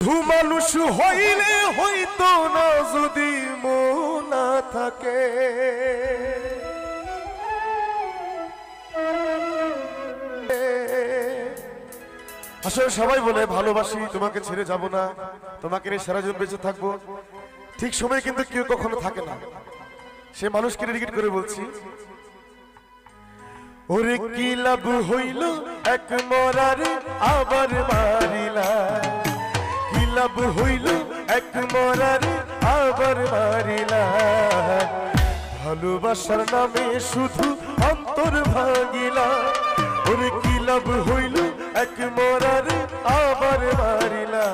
শুধু মানুষ হইলে হইতো না যদি মন না থাকে। আসলে সবাই বলে ভালোবাসি, তোমাকে ছেড়ে যাব না, তোমাকে নিয়ে সারা জীবন বেঁচে থাকবো। ঠিক সময় কিন্তু কেউ কখনো থাকে না। সে মানুষকে ডেডিকেট করে বলছি, ওরে কি লাভ হইল এক মরারে আবার মারিলা, কি লাভ হইল এক মরারে আবার মারিলা, ভালোবাসার নামে শুধু অন্তর ভাঙিলা। ওরে কি লাভ হইল এক মরারে আবার মারিলা,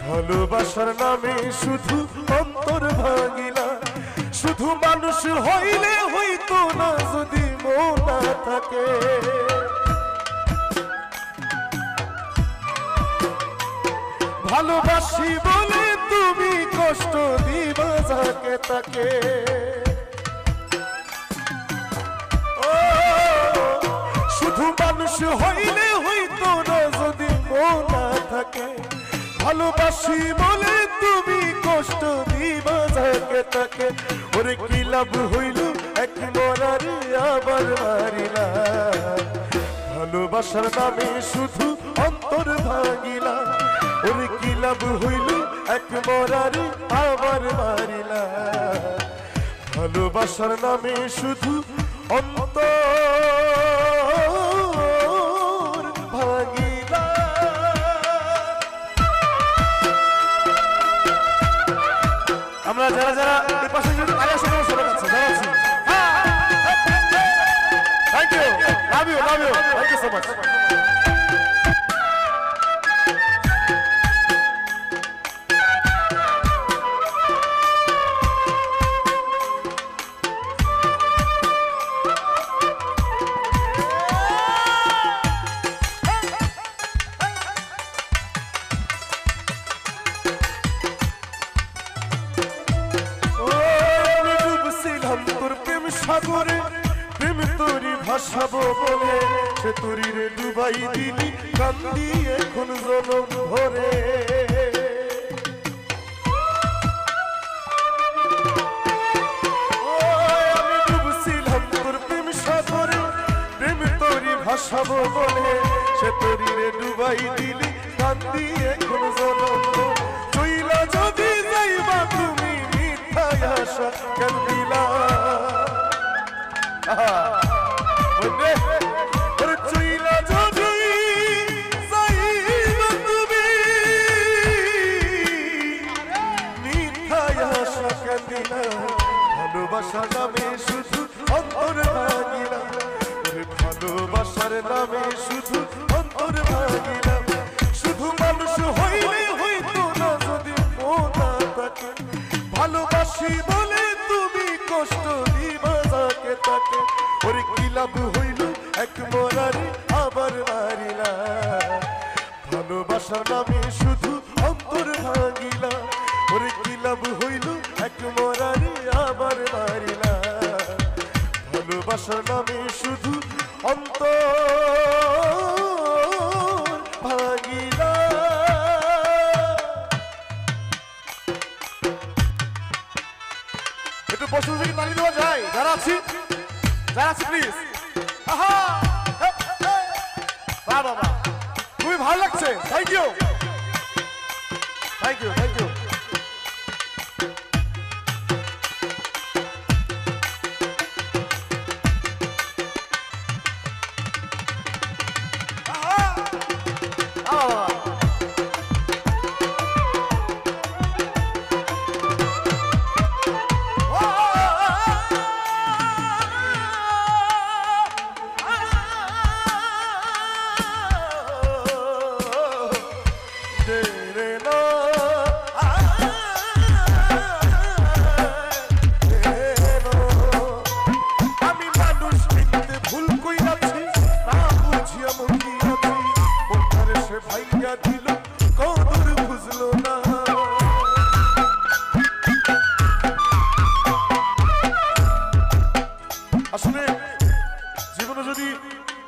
ভালোবাসার নামে শুধু অন্তর ভাঙিলা। শুধু মানুষ হইলে হইতো না যদি মন না থাকে। ভালোবাসি বলে তুমি কষ্ট দিবা যাকে তাকে। শুধু মানুষ হইলে হইতো না যদি মন না থাকে। ভালোবাসি বলে তুমি কষ্ট দিবা যাকে তাকে। ওরে কি লাভ হইল এক মরারে আবার মারিলা, ভালোবাসার নামে শুধু অন্তর ভাঙিলা। ওরে কি লাভ হইল এক মরারে আবার মারিলা, ভালোবাসার নামে শুধু অন্তর ভাঙিলা। আমরা যারা যারা এই পাশে সবার কাছে যারা আছি, thank you, love you, love you, thank you so much. সাগরে প্রেম তোরি ভাসাবো বলে সে তোরি রে ডুবাই দিলি কান্দি এখন জনম ভরে। আমি ডুবছিলাম তোর প্রেম সাগরে প্রেম তোরি ভাসাবো বলে সে তোরি রে ডুবাই দিলি কান্দি এখন জনম। চইলা যদি যাইবা তুমি মিথ্যায় আশা কেন দিলা। চইলা যদি যাইবা তুমি মিথ্যায় আশা কেন দিলা। ভালোবাসার নামে শুধু অন্তর ভাঙিলা, ভালোবাসার নামে শুধু অন্তর ভাঙিলা। শুধু মানুষ হইলে হইতো না যদি মন না থাকে। ভালোবাসি বলে তুমি কষ্ট দিবা যাকে তাকে। ওরে কি লাভ হইল এক মরারে আবার মারিলা, ভালোবাসার নামে শুধু অন্তর ভাঙিলা। ওরে কি লাভ হইল এক মরারে আবার মারিলা, ভালোবাসার নামে শুধু অন্তর ভাঙিলা। একটু বসে থেকে তালি দেওয়া যায় যারা আছি, যারা আছি প্লিজ। বাবা খুবই ভালো লাগছে, thank you, thank you, thank you.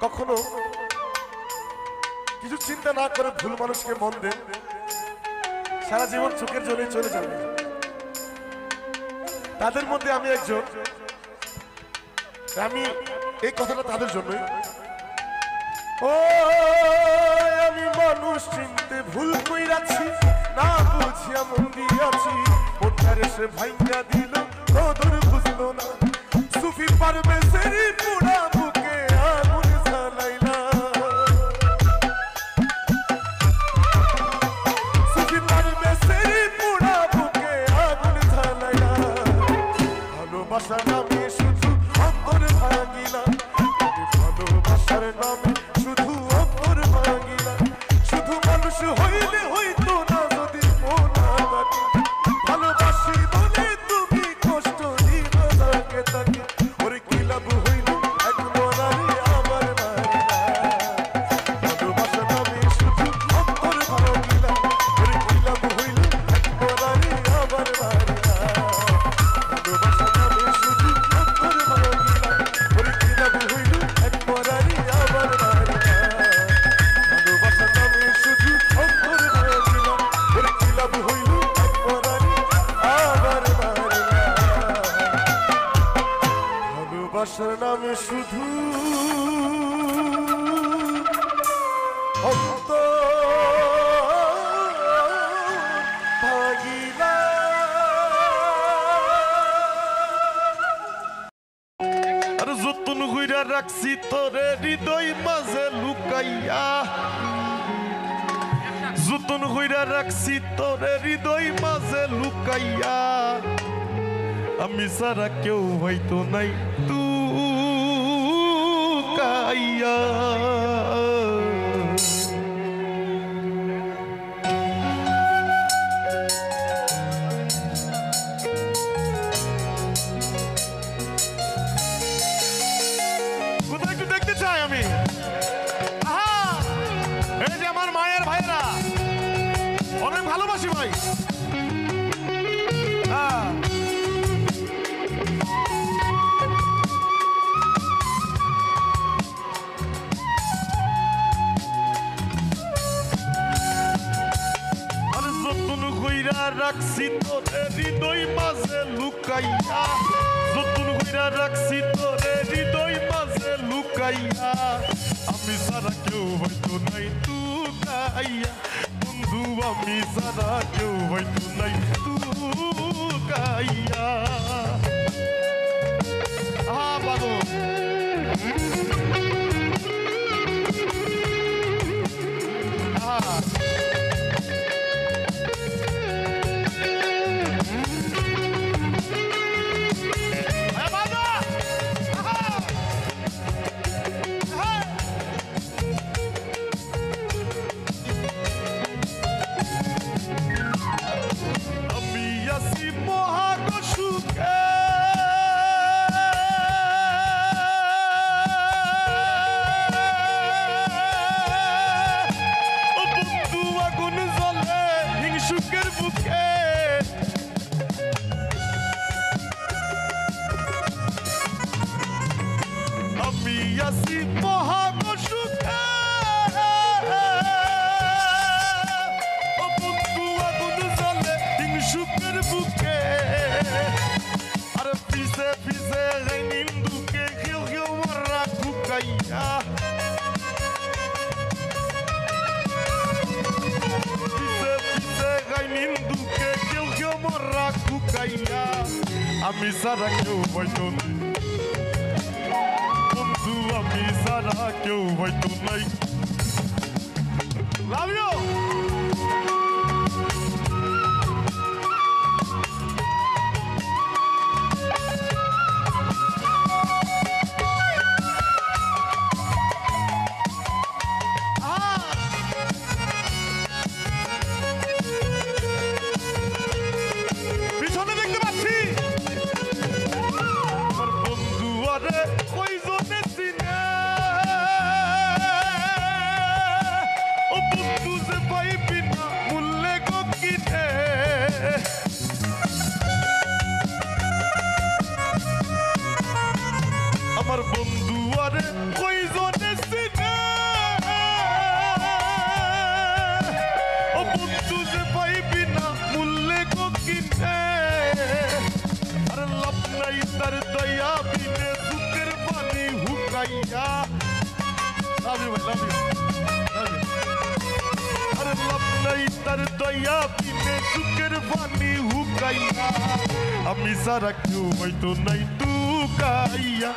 কখনো কিছু চিন্তা না করে ভুল মানুষকে মন দেন, সারা জীবন চোখের জলে চলে যাবে। তাদের মধ্যে আমি একজন। আমি এই কথাটা তাদের জন্যই। ও আমি মানুষ চিনতে ভুল কইরাছি, না বুঝিয়া মন দিয়াছি, মনটারে সে ভাইঙ্গা দিল, কদর বুঝলো না। সুফি পারবে সেরি পুরা বুকে আগুন জ্বালাইলা, সুফি পারবে সেরি পুরা বুকে আগুন জ্বালাইলা। ভালোবাসা নামে শুধু অন্তর ভাঙিলা, ভালোবাসার নামে শুধু অন্তর ভাঙিলা। শুধু মানুষ হইলে হইতো না যদি মন না থাকে, ভালোবাসি বলে তুমি কষ্ট দিবা তাকে তাকে। ওরে কি লাভ হইল এক মরারে আমার মারিলা, ভালোবাসা নামে শুধু অন্তর ভাঙিলা। ওরে কি লাভ হইল এক মরারে আমার মারিলা, ভালোবাসা নামে শুধু অন্তর ভাঙিলা। ওরে কি লাভ হইল এক মরারে আমার মারিলা, ভালোবাসা নামে শুধু অন্তর ভাঙিলা। ওরে কি লাভ হইল এক মরারে আমার মারিলা, ভালোবাসার নামে শুধু অন্তর ভাঙিলা। আর যতন কইরা রাখছি তোরে হৃদয় মাঝে লুকাইয়া, যতন কইরা রাখছি তোরে হৃদয় মাঝে লুকাইয়া। আমি সারা কেউ হয়তো নাই তুকাইয়া। কোথায় একটু দেখতে চাই আমি। আহা, এই যে আমার মায়ের ভাইরা, অনেক ভালোবাসি ভাই। আরে যতন কইরা রাখছি তোরে হৃদয় মাঝে লুকাইয়া, যতন কইরা রাখছি তোরে হৃদয় মাঝে লুকাইয়া। আমি সারা কেউ হয়তো নাই তুকাইয়া, বন্ধু আমি সারা কেউ হয়তো নাই তুকাইয়া। আহা বাবু আহা আমি সারা কেউ হয়তো বন্ধু, আমি সারা কেউ হয়তো নাই। Love you. পিছনে দেখতে পাচ্ছি আমার বন্ধু, আরে কইজনে চিনে ও বন্ধু যে পাইবি না মূল্যে গো কিনে। আমার বন্ধু আরে কইজনে চিনে ও বন্ধু যে পাইবি না তার দয়া বিনে বুকের পানি হুকাইয়া লাভ ইউ ভাই লাভ ইউ আরে লাভ নাই তার দয়া বিনে বুকের পানি হুকাইয়া আমি সারা কেউ হয়তো নাই টুকাইয়া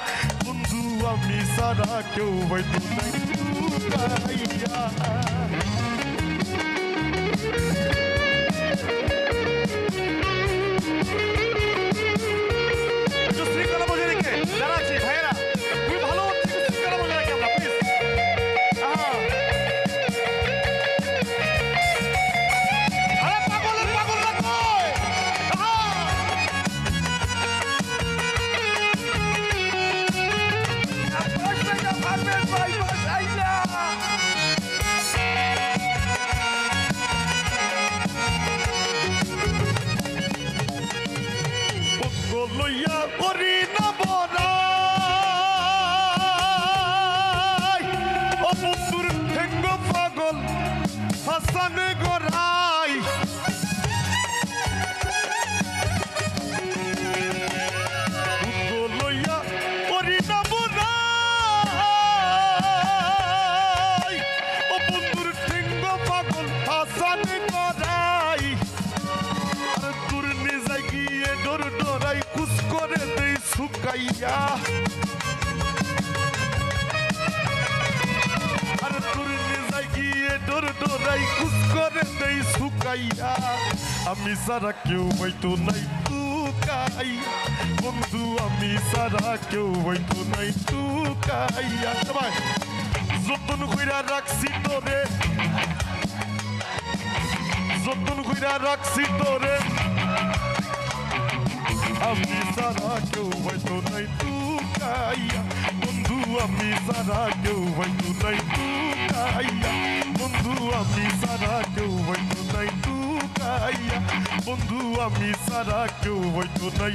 বন্ধু আমি সারা কেউ হয়তো নাই টুকাইয়া লইয়া করি না বড়াই ও বন্ধুর ঠেঙ্গ পাগল হাসান গড়াই লইয়া করি না বড়াই ও বন্ধুর ঠেঙ্গ পাগল হাসান গড়াই আর তোর নিজে গিয়ে ডর ডরাই কুচ করে দেই শুকাইয়া আর তোর নিজে গিয়ে ডর ডরাই কুচ করে দেই শুকাইয়া আমি সারা কেউ হয়তো নাই টুকাইয়া বন্ধু আমি সারা কেউ হয়তো নাই টুকাইয়া সবাই যতন কইরা রাখছি তোরে যতন কইরা রাখছি তোরে আমি সারা কেউ হয়তো নাই টুকাইয়া বন্ধু আমি সারা কেউ হয়তো নাই টুকাইয়া বন্ধু আমি সারা কেউ হয়তো নাই টুকাইয়া বন্ধু আমি সারা কেউ হয়তো নাই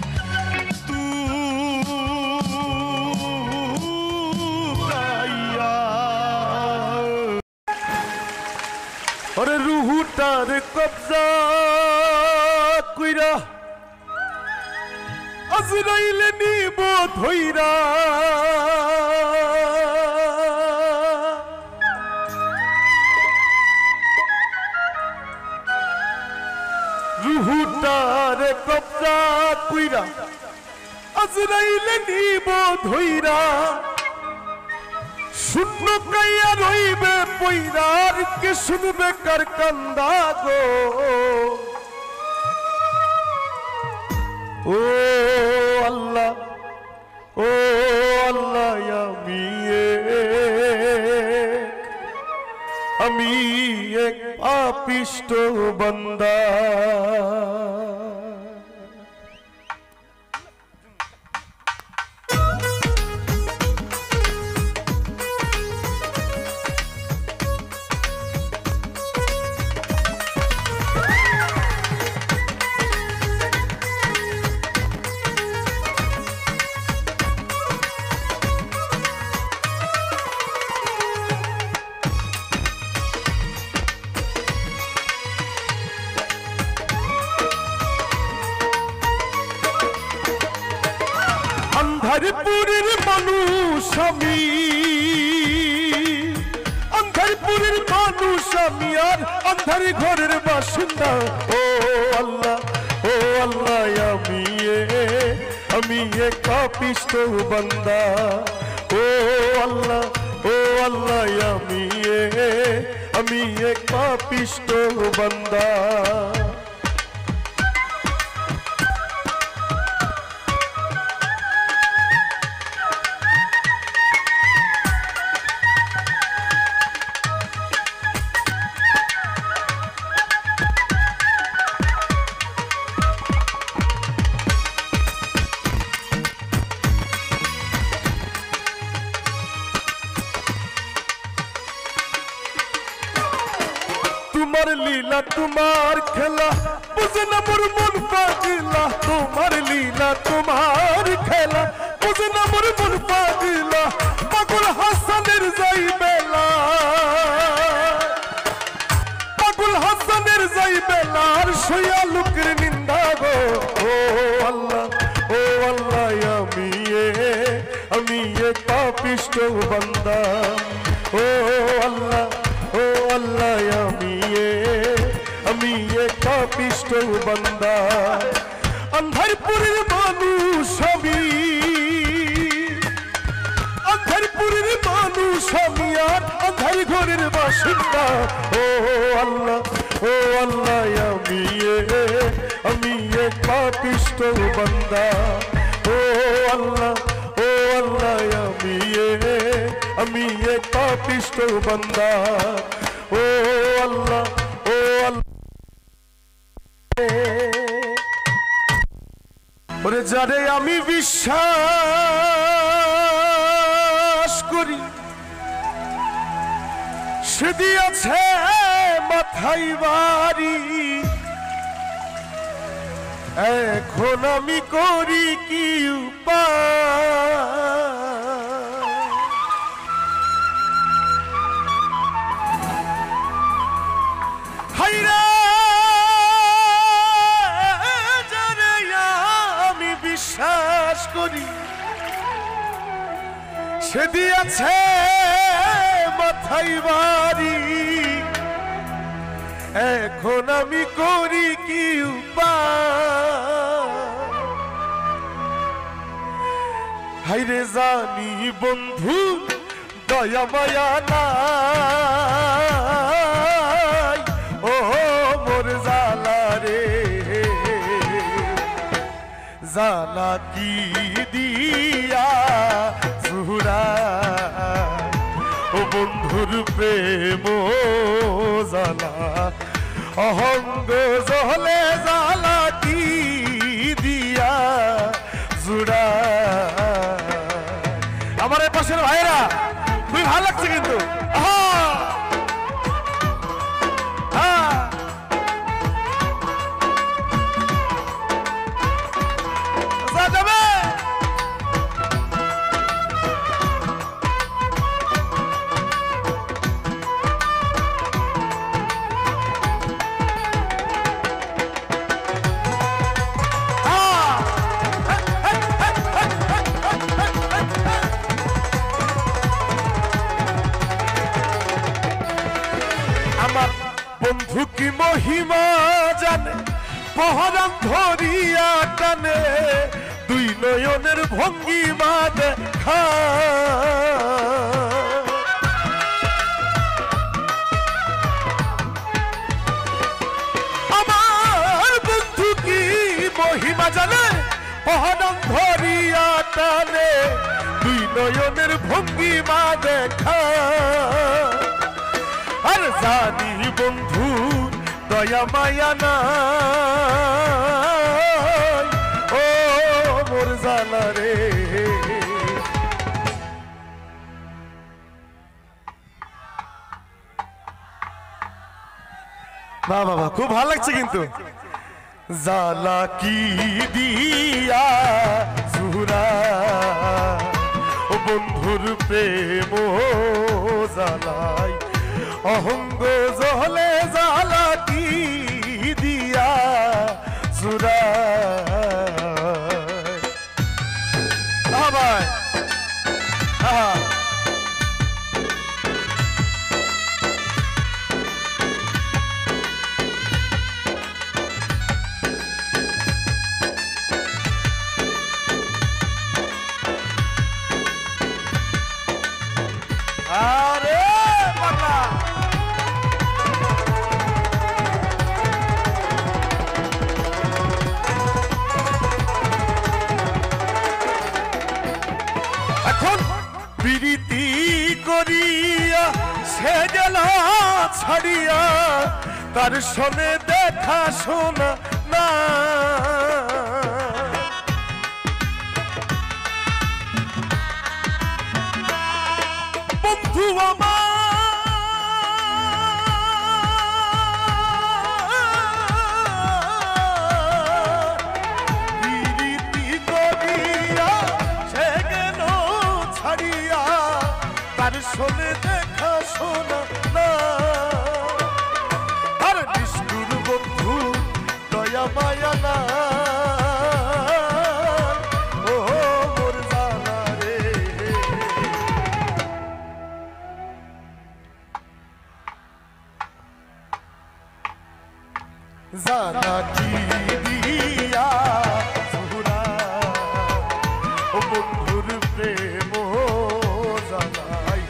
টুকাইয়া আরে রুহুটার কবজা কইরা আজরাইলে নিব ধইরা রুহুটার কবজা কইরা আজরাইলে নিব ধইরা শূন্য কাইয়া রইবে পইরার কে শুনবে কার কান্দা গো ও আল্লাহ আমি এক পাপিষ্ঠ বান্দা আন্ধারপুরের মানুষ আমি আন্ধারপুরের মানুষ আমি আর আন্ধার ঘরের বাসিন্দা ও আল্লাহ আমি এক পাপিষ্ঠ বান্দা ও আল্লাহ আমি এক পাপিষ্ঠ বান্দা তোমার লীলা তোমার খেলা বুঝে না মোর মন পাগলা তোমার লীলা তোমার খেলা বুঝে না মোর মন পাগলা পাগল হাসানের যাই বেলা পাগল হাসানের যাই বেলার সইয়া লোকের নিন্দা গো ও আল্লাহ বান্দা ও আল্লাহ আমি পাপিষ্ট বান্দা আন্ধারপুরের মানুষ আমি আন্ধারপুরের মানুষ আমি আর আন্ধার ঘরের বাসিন্দা ও আল্লাহ আমি পাপিষ্ট বান্দা ও আল্লাহ আমি পাপিষ্ট বান্দা ও আল্লাহ ওরে যারে আমি বিশ্বাস করি সে দিয়েছে মাথায় বাড়ি এখন আমি করি কি উপায় হায়রে যারে আমি বিশ্বাস করি সে দিয়েছে মাথায় বাড়ি এখন আমি করি কি উপায় হায়রে জানি বন্ধু দয়া মায়া নাই ও মোর জালা রে জালা কি দিয়া জুরা ও বন্ধুর প্রেম জালা অহঙ্গ জলে জালা কি দিয়া জুড়া আমার এই পাশের ভাইরা খুবই ভালো লাগছে কিন্তু বন্ধু কি মহিমা জানে পহরান ধরিয়া টানে দুই নয়নের ভঙ্গিমা দেখা আমার বন্ধু কি মহিমা জানে পহরান ধরিয়া টানে দুই নয়নের ভঙ্গিমা দেখা আর জানি বন্ধু দয়া মায়া নাই ও মোর জালা রে বাবা খুব ভালো লাগছে কিন্তু জালা কি দিয়া জুরা ও বন্ধুর প্রেম জালাই অহঙ্গ জলে জালা কি দিয়া জুরা ভাই আরে বাবা এখন প্রীতি করিয়া সে গেল ছাড়িয়া তার সনে দেখা শোনা না বন্ধু আমার প্রীতি করিয়া সে গেল ছাড়িয়া তার সনে দেখা শোনা না আর নিষ্ঠুর বন্ধু দয়া মায়া না ও মোর জালা রে জানা কি দিয়া জোহরা ও বন্ধুর প্রেম জানাই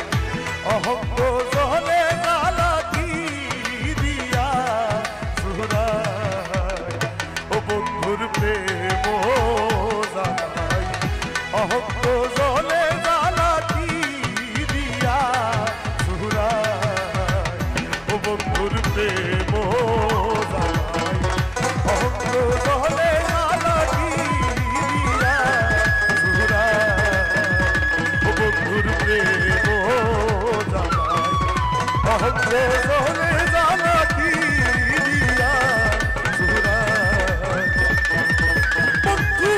অহঙ্গ জলে জালা কি দিয়া জোহরা ও বন্ধুর প্রেম জানাই অহঙ্গ জলে জালা কি দিয়া জোহরা ও বন্ধুর প্রেম জলে জালা কি দিয়া জোহরা ও বন্ধুর প্রেম জানাই অহঙ্গ জলে জালা কি দিয়া জোহরা বন্ধু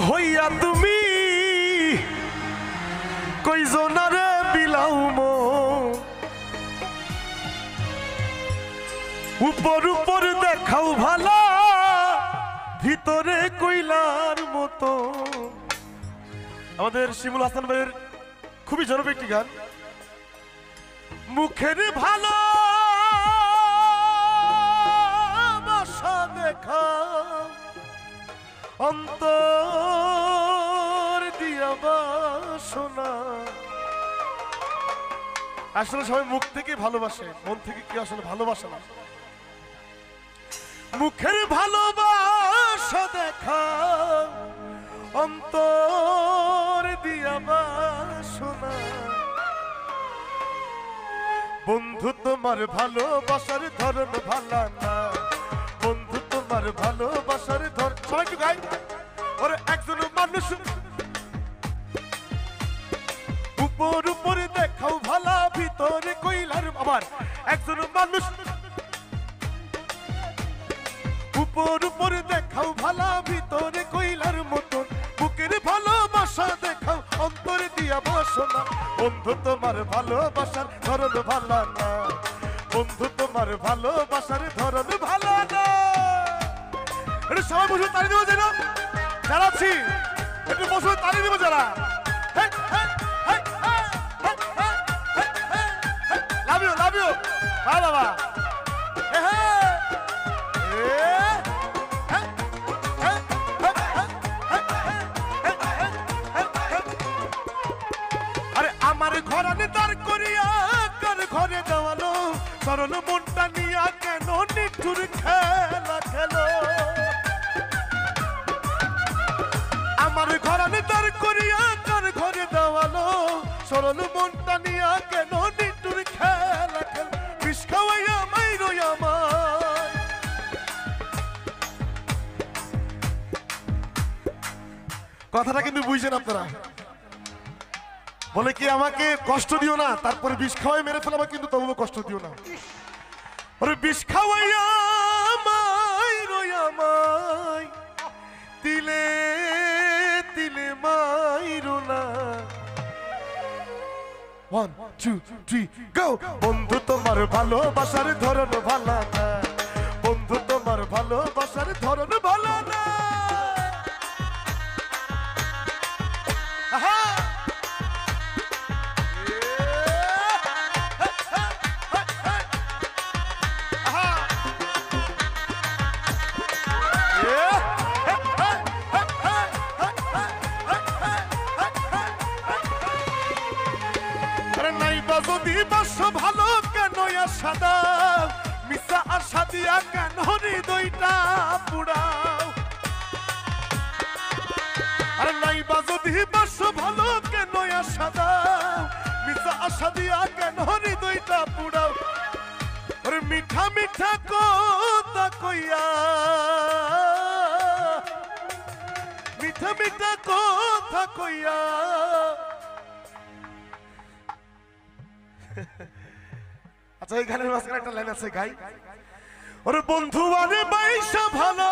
হইয়া তুমি কইজনারে বিলাও উপর উপর দেখাও ভালা ভিতরে কইলার মতো। আমাদের শিমুল হাসান ভাইয়ের খুবই জনপ্রিয় একটি গান। মুখের ভালো বাসা দেখা অন্তর দিয়া বাসনা। আসলে সবাই মুখ থেকে ভালোবাসে, মন থেকে কি আসলে ভালোবাসে না। মুখের ভালোবাসা দেখা অন্তর দিয়া বাসনা। বন্ধু তোমার ভালোবাসার ধরন ভালা না, বন্ধু তোমার ভালোবাসার ধর সবাই একটু গাই। ওরে একজন মানুষ উপর উপরে দেখাও ভালা ভিতরে কইলার। আবার একজন মানুষ উপর উপরে দেখাও ভালা ভিতরে কইলার মতন। বুকের ভালোবাসা দেখাও অন্তরে দিয়া বাসনা। বন্ধু তোমার ভালোবাসার ধরন ভালা না, বন্ধু তোমার ভালোবাসার ধরন ভালা না। একটু সবাই বসে তালি দেবো যেন যারা আছি, একটু বসে তালি দেবো যারা। Love you love you. হ্যাঁ বাবা আরে আমার ঘরানে দাঁড় করিয়া কার ঘরে দেওয়ালো সরল মনটা নিয়া কেন নিঠুর খেলা খেলো। আমার ঘরানে দাঁড় করিয়া কার ঘরে দেওয়ালো সরল মনটা নিয়া কেন নিঠুর খেলা খেলো। বিষ খাওয়াইয়া মাইরো আমায়। কথাটা কিন্তু বুঝছেন আপনারা? বলে কি আমাকে কষ্ট দিও না, তারপরে বিষ খাওয়াই মেরে ফেলাবা, কিন্তু তবুও কষ্ট দিও না। ওরে বিষ খাওয়াইয়া মাই তিলে তিলে মাইরো না। 1 2 3 গো। বন্ধু তোমার ভালোবাসার ধরন ভালা না, বন্ধু তোমার ভালোবাসার ধরন ভালা না। যদি বাসো ভালো কেন সাদা মিশা আশা দিয়া কেন হৃদয়টা পুরাও। আরে নাই বা যদি বাসো ভালো কেন সাদা মিশা আশা দিয়া কেন হৃদয়টা পুরাও। আরে মিঠা মিঠা কথা কইয়া, মিঠা মিঠা কথা কইয়া। আচ্ছা এই গানের মাঝখানে একটা লাইন আছে গাই। ওরে বন্ধু আরে বাইশা ভালো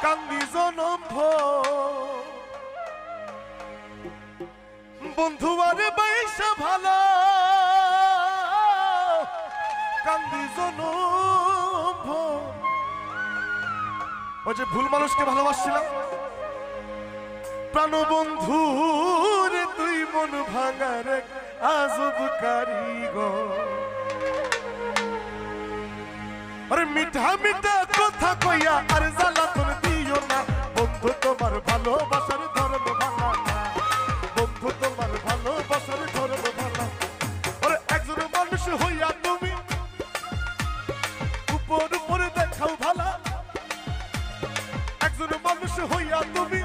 কান্দি জনম ভোর। বন্ধু আরে বাইশ বাসা ভালো কান্দি জনম ওই যে ভুল মানুষকে ভালোবাসছিলাম প্রাণবন্ধু রে তুই মন ভাঙার এক আজব কারিগর আরে মিঠা মিঠা কথা কইয়া আর জ্বালাতন দিও না বন্ধু তোমার ভালোবাসার ধরন ভাঙা না বন্ধু তোমার ভালোবাসার ধরন ভাঙা আরে একজন মানুষ হইয়া তুমি উপর উপরে দেখাও ভালা একজন মানুষ হইয়া তুমি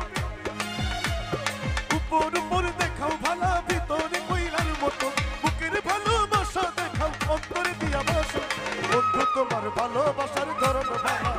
উপর উপরে দেখাও ভালা ভিতরে কইলার মতো বুকের ভালোবাসা দেখাও অন্তরে দিয়া বসো বন্ধু তোমার ভালোবাসার ধরন ভাঙা